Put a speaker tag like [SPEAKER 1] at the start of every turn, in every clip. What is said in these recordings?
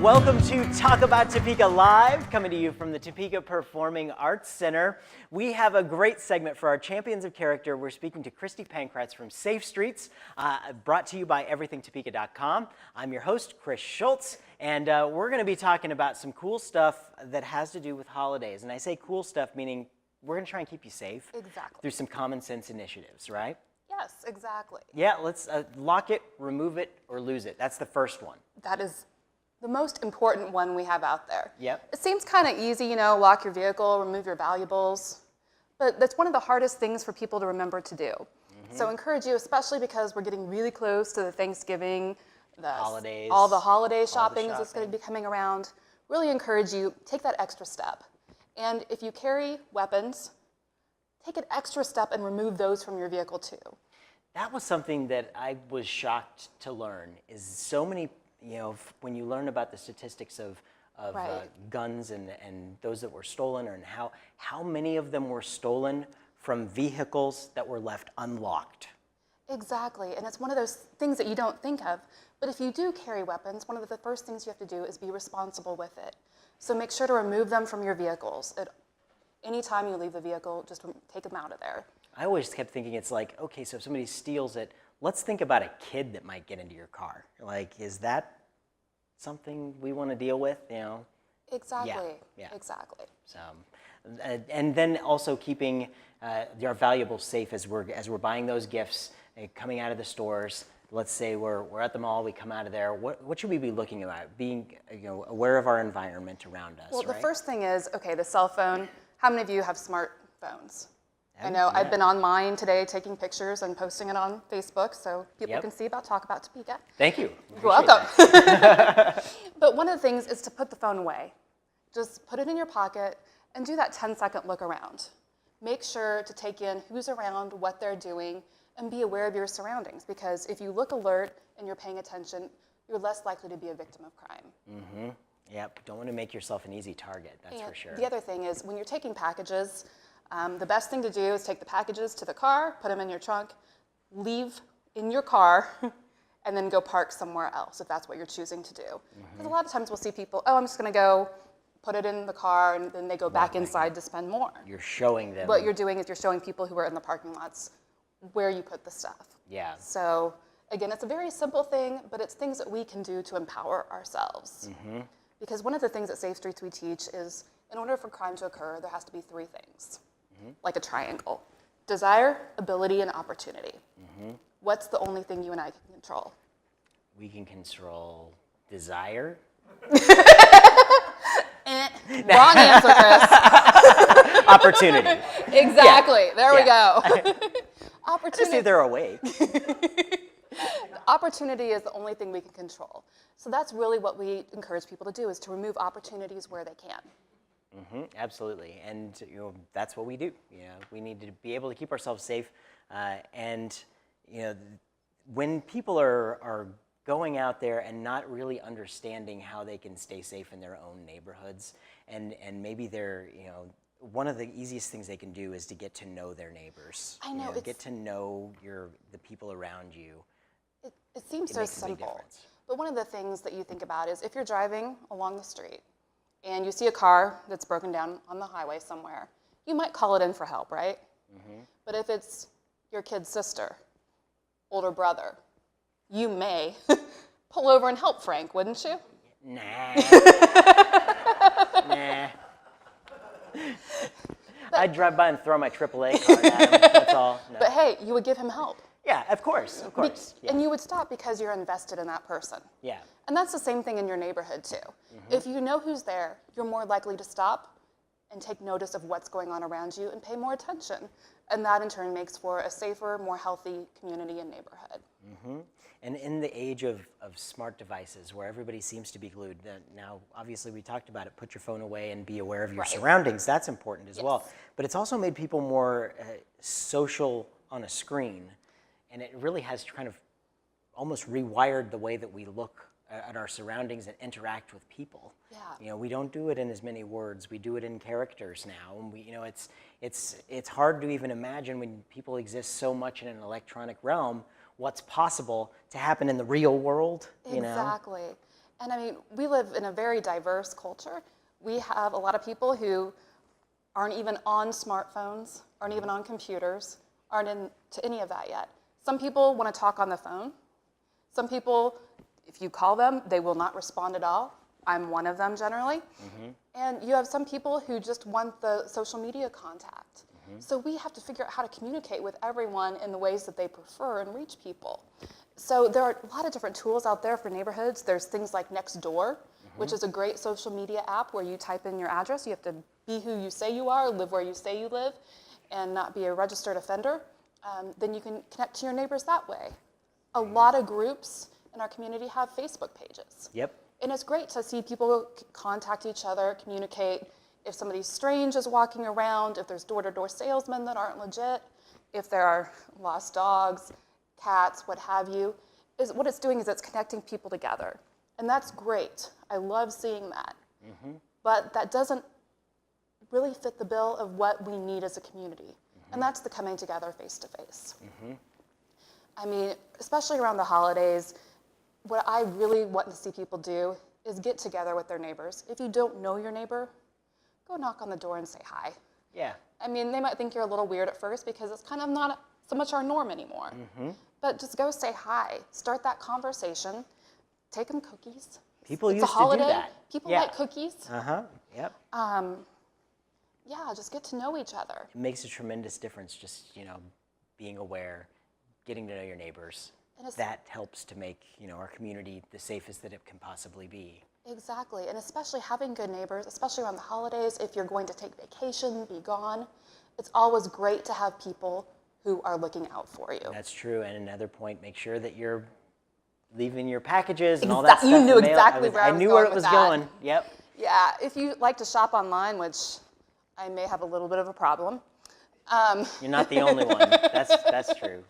[SPEAKER 1] Welcome to Talk About Topeka Live, coming to you from the Topeka Performing Arts Center. We have a great segment for our Champions of Character. We're speaking to Kristi Pankratz from Safe Streets, brought to you by EverythingTopeka.com. I'm your host, Chris Schultz, and we're going to be talking about some cool stuff that has to do with holidays. And I say cool stuff, meaning we're going to try and keep you safe through some common sense initiatives, right?
[SPEAKER 2] Yes, exactly.
[SPEAKER 1] Yeah, let's lock it, remove it, or lose it. That's the first one.
[SPEAKER 2] That is the most important one we have out there.
[SPEAKER 1] Yep.
[SPEAKER 2] It seems kind of easy, you know, lock your vehicle, remove your valuables, but that's one of the hardest things for people to remember to do. So I encourage you, especially because we're getting really close to the Thanksgiving,
[SPEAKER 1] Holidays,
[SPEAKER 2] all the holiday shopping
[SPEAKER 1] shopping.
[SPEAKER 2] that's going to be coming around. Really encourage you, take that extra step. And if you carry weapons, take an extra step and remove those from your vehicle too.
[SPEAKER 1] That was something that I was shocked to learn, is so many, you know, when you learn about the statistics of
[SPEAKER 2] Right.
[SPEAKER 1] guns and those that were stolen, and how many of them were stolen from vehicles that were left unlocked.
[SPEAKER 2] Exactly, and it's one of those things that you don't think of. But if you do carry weapons, one of the first things you have to do is be responsible with it. So make sure to remove them from your vehicles. Any time you leave the vehicle, just take them out of there.
[SPEAKER 1] I always kept thinking, it's like, okay, so if somebody steals it, let's think about a kid that might get into your car. Like, is that something we want to deal with, you know?
[SPEAKER 2] Exactly,
[SPEAKER 1] Yeah.
[SPEAKER 2] exactly.
[SPEAKER 1] So, and then also keeping our valuables safe as we're buying those gifts, coming out of the stores. Let's say we're at the mall, we come out of there. What should we be looking at? Being, you know, aware of our environment around us.
[SPEAKER 2] Well,
[SPEAKER 1] right?
[SPEAKER 2] the first thing is, okay, the cell phone. How many of you have smartphones? I know
[SPEAKER 1] Yeah.
[SPEAKER 2] I've been on mine today taking pictures and posting it on Facebook so people
[SPEAKER 1] Yep.
[SPEAKER 2] can see about Talk About Topeka.
[SPEAKER 1] Thank you.
[SPEAKER 2] You're
[SPEAKER 1] Appreciate
[SPEAKER 2] welcome.
[SPEAKER 1] that.
[SPEAKER 2] But one of the things is to put the phone away. Just put it in your pocket and do that 10-second look around. Make sure to take in who's around, what they're doing, and be aware of your surroundings, because if you look alert and you're paying attention, you're less likely to be a victim of crime.
[SPEAKER 1] Mm-hmm. Yep. Don't want to make yourself an easy target, that's
[SPEAKER 2] And
[SPEAKER 1] for sure.
[SPEAKER 2] the other thing is, when you're taking packages, the best thing to do is take the packages to the car, put them in your trunk, leave in your car, and then go park somewhere else if that's what you're choosing to do. Because a lot of times we'll see people, oh, I'm just going to go put it in the car, and then they go back inside to spend more.
[SPEAKER 1] You're showing them.
[SPEAKER 2] What you're doing is you're showing people who are in the parking lots where you put the stuff.
[SPEAKER 1] Yeah.
[SPEAKER 2] So again, it's a very simple thing, but it's things that we can do to empower ourselves. Because one of the things at Safe Streets we teach is, in order for crime to occur, there has to be three things, like a triangle: desire, ability, and opportunity. What's the only thing you and I can control?
[SPEAKER 1] We can control desire.
[SPEAKER 2] Wrong answer, Chris.
[SPEAKER 1] Opportunity.
[SPEAKER 2] Exactly. There we go.
[SPEAKER 1] Just see they're awake.
[SPEAKER 2] Opportunity is the only thing we can control. So that's really what we encourage people to do, is to remove opportunities where they can.
[SPEAKER 1] Absolutely, and you know, that's what we do. You know, we need to be able to keep ourselves safe, and you know, when people are going out there and not really understanding how they can stay safe in their own neighborhoods, and maybe they're, you know, one of the easiest things they can do is to get to know their neighbors.
[SPEAKER 2] I know,
[SPEAKER 1] get to know the people around you.
[SPEAKER 2] It seems so
[SPEAKER 1] makes a big
[SPEAKER 2] simple.
[SPEAKER 1] difference.
[SPEAKER 2] But one of the things that you think about is, if you're driving along the street and you see a car that's broken down on the highway somewhere, you might call it in for help, right? But if it's your kid's sister, older brother, you may pull over and help Frank, wouldn't you?
[SPEAKER 1] Nah. Nah. I'd drive by and throw my AAA card at him, that's all. No.
[SPEAKER 2] But hey, you would give him help.
[SPEAKER 1] Yeah, of course. Yeah.
[SPEAKER 2] And you would stop because you're invested in that person.
[SPEAKER 1] Yeah.
[SPEAKER 2] And that's the same thing in your neighborhood too. If you know who's there, you're more likely to stop and take notice of what's going on around you and pay more attention. And that in turn makes for a safer, more healthy community and neighborhood.
[SPEAKER 1] And in the age of smart devices, where everybody seems to be glued, now obviously we talked about it, put your phone away and be aware of your surroundings. That's important as well. But it's also made people more social on a screen. And it really has kind of almost rewired the way that we look at our surroundings and interact with people.
[SPEAKER 2] Yeah.
[SPEAKER 1] You know, we don't do it in as many words. We do it in characters now, and we, you know, it's hard to even imagine, when people exist so much in an electronic realm, what's possible to happen in the real world. You know?
[SPEAKER 2] Exactly. And I mean, we live in a very diverse culture. We have a lot of people who aren't even on smartphones, aren't even on computers, aren't into any of that yet. Some people want to talk on the phone. Some people, if you call them, they will not respond at all. I'm one of them generally. And you have some people who just want the social media contact. So we have to figure out how to communicate with everyone in the ways that they prefer and reach people. So there are a lot of different tools out there for neighborhoods. There's things like Nextdoor, which is a great social media app where you type in your address. You have to be who you say you are, live where you say you live, and not be a registered offender. Then you can connect to your neighbors that way. A lot of groups in our community have Facebook pages.
[SPEAKER 1] Yep.
[SPEAKER 2] And it's great to see people contact each other, communicate. If somebody strange is walking around, if there's door-to-door salesmen that aren't legit, if there are lost dogs, cats, what have you, what it's doing is it's connecting people together. And that's great. I love seeing that. But that doesn't really fit the bill of what we need as a community. And that's the coming together face-to-face. I mean, especially around the holidays, what I really want to see people do is get together with their neighbors. If you don't know your neighbor, go knock on the door and say hi.
[SPEAKER 1] Yeah.
[SPEAKER 2] I mean, they might think you're a little weird at first because it's kind of not so much our norm anymore. But just go say hi. Start that conversation. Take them cookies.
[SPEAKER 1] People
[SPEAKER 2] It's
[SPEAKER 1] used
[SPEAKER 2] a holiday.
[SPEAKER 1] to do that.
[SPEAKER 2] People
[SPEAKER 1] Yeah.
[SPEAKER 2] like cookies.
[SPEAKER 1] Yep.
[SPEAKER 2] Yeah, just get to know each other.
[SPEAKER 1] It makes a tremendous difference just, being aware, getting to know your neighbors. That helps to make, our community the safest that it can possibly be.
[SPEAKER 2] Exactly, and especially having good neighbors, especially around the holidays, if you're going to take vacation, be gone, it's always great to have people who are looking out for you.
[SPEAKER 1] That's true, and another point, make sure that you're leaving your packages and all that stuff.
[SPEAKER 2] You knew
[SPEAKER 1] in the mail.
[SPEAKER 2] exactly where I was
[SPEAKER 1] knew
[SPEAKER 2] going
[SPEAKER 1] where it
[SPEAKER 2] with
[SPEAKER 1] was
[SPEAKER 2] that.
[SPEAKER 1] going. Yep.
[SPEAKER 2] Yeah, if you like to shop online, which I may have a little bit of a problem.
[SPEAKER 1] You're not the only one. That's true.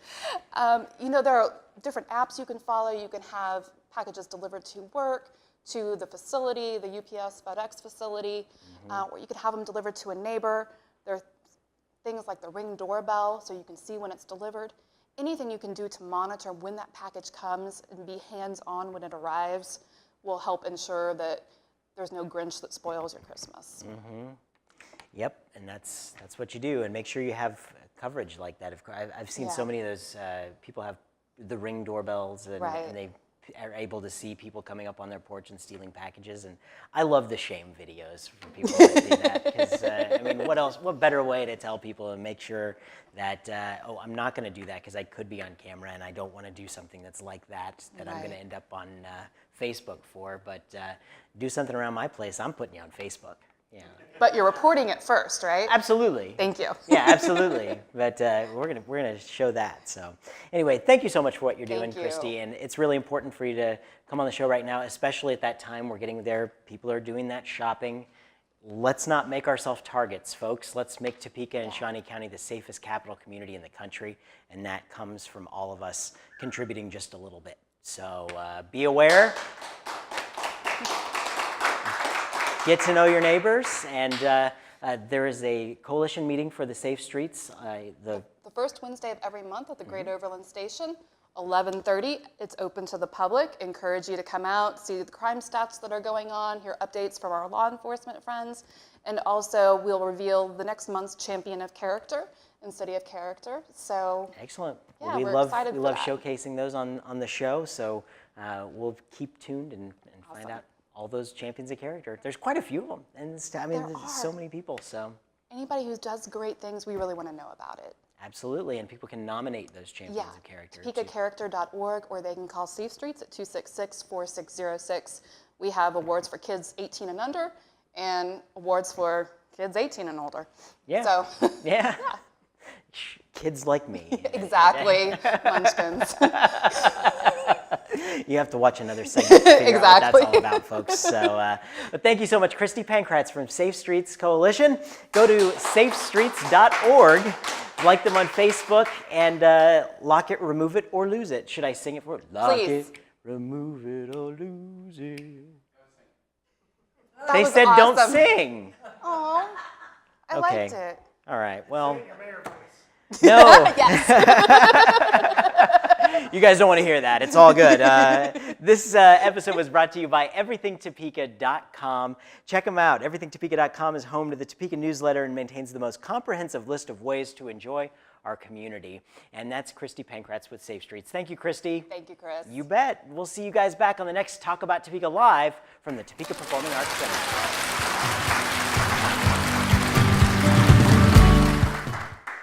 [SPEAKER 2] There are different apps you can follow. You can have packages delivered to work, to the facility, the UPS, FedEx facility, or you can have them delivered to a neighbor. There are things like the Ring doorbell, so you can see when it's delivered. Anything you can do to monitor when that package comes and be hands-on when it arrives will help ensure that there's no Grinch that spoils your Christmas.
[SPEAKER 1] Yep, and that's what you do, and make sure you have coverage like that. I've seen so many of those people have the Ring doorbells, and they are able to see people coming up on their porch and stealing packages. And I love the shame videos for people that do that, because what better way to tell people and make sure that I'm not going to do that because I could be on camera and I don't want to do something that's like that I'm going to end up on Facebook for. But do something around my place, I'm putting you on Facebook. Yeah.
[SPEAKER 2] But you're reporting it first, right?
[SPEAKER 1] Absolutely.
[SPEAKER 2] Thank you.
[SPEAKER 1] Yeah, absolutely. But we're gonna show that. So anyway, thank you so much for what you're doing,
[SPEAKER 2] Thank you.
[SPEAKER 1] Kristi. And it's really important for you to come on the show right now, especially at that time we're getting there. People are doing that shopping. Let's not make ourselves targets, folks. Let's make Topeka and Shawnee County the safest capital community in the country, and that comes from all of us contributing just a little bit. So be aware. Get to know your neighbors, and there is a coalition meeting for the Safe Streets.
[SPEAKER 2] The first Wednesday of every month at the Great Overland Station, 11:30. It's open to the public. Encourage you to come out, see the crime stats that are going on, hear updates from our law enforcement friends, and also we'll reveal the next month's Champion of Character in City of Character. So
[SPEAKER 1] excellent.
[SPEAKER 2] Yeah,
[SPEAKER 1] we
[SPEAKER 2] we're
[SPEAKER 1] love
[SPEAKER 2] excited
[SPEAKER 1] we
[SPEAKER 2] for
[SPEAKER 1] love
[SPEAKER 2] that.
[SPEAKER 1] showcasing those on the show. So we'll keep tuned and find
[SPEAKER 2] Awesome.
[SPEAKER 1] out all those champions of character. There's quite a few of them, and there's so
[SPEAKER 2] are.
[SPEAKER 1] many people. So
[SPEAKER 2] anybody who does great things, we really want to know about it.
[SPEAKER 1] absolutely, and people can nominate those champions of character.
[SPEAKER 2] TopekaCharacter.org, or they can call Safe Streets at 266-4606. We have awards for kids 18 and under, and awards for kids 18 and older.
[SPEAKER 1] Yeah.
[SPEAKER 2] So
[SPEAKER 1] Yeah. Kids like me.
[SPEAKER 2] exactly, munchkins.
[SPEAKER 1] You have to watch another segment to figure out what
[SPEAKER 2] Exactly.
[SPEAKER 1] that's all about, folks. So, but thank you so much, Kristi Pankratz from Safe Streets Coalition. Go to safestreets.org, like them on Facebook, and lock it, remove it, or lose it. Should I sing it for you? Lock
[SPEAKER 2] Please.
[SPEAKER 1] it, remove it, or lose it.
[SPEAKER 2] That
[SPEAKER 1] They
[SPEAKER 2] was
[SPEAKER 1] said don't
[SPEAKER 2] awesome.
[SPEAKER 1] sing.
[SPEAKER 2] Aw, I
[SPEAKER 1] Okay.
[SPEAKER 2] liked it.
[SPEAKER 1] All right, well. No.
[SPEAKER 2] Yes.
[SPEAKER 1] You guys don't want to hear that. It's all good. This episode was brought to you by everythingtopeka.com. Check them out. Everythingtopeka.com is home to the Topeka newsletter and maintains the most comprehensive list of ways to enjoy our community. And that's Kristi Pankratz with Safe Streets. Thank you, Kristi.
[SPEAKER 2] Thank you, Chris.
[SPEAKER 1] You bet. We'll see you guys back on the next Talk About Topeka Live from the Topeka Performing Arts Center.